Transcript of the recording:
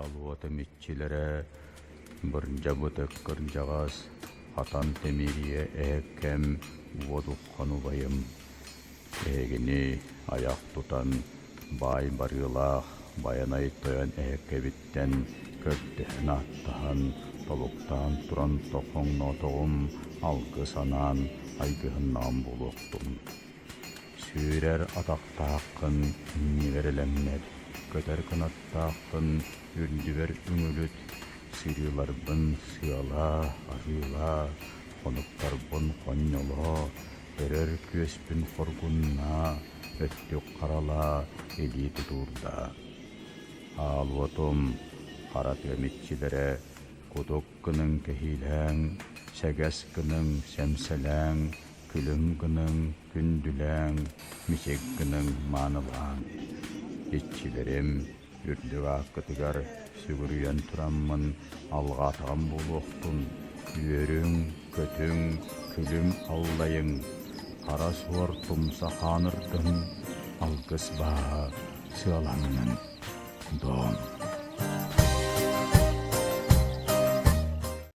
Алуаты митчилere бырынжа бұтыққыр жағас атан темирие әккем водуққану байым. Эгини аяқ тұтан бай барылақ баянай тоян әккебіттен көрттен аттахан толуқтан туран тоқоң нотоғым алғы санан айгығыннан болуқтым. Сүйрер атақтаққын неверелемнер, көтер қынаттаққын үрдібер үңіліт, сырыларбын сыала, арыла, қонықтарбын қонноло, өрер көспін қорғынна, өттік қарала, елі тұтурда. Алуатым, қарат өмітчілері, құдық кының кехиләң, сәгәс кының сәмсәләң, күлім кының күнділәң, мисек кының манылаң. Етчілерім, үрдік аққытығар сүгірген тұраммын, алғатаған болуқтың, үйерің, көтің, күлім аллайың, қара суар тұмса қанырдың, алғыс ба сыалаңның.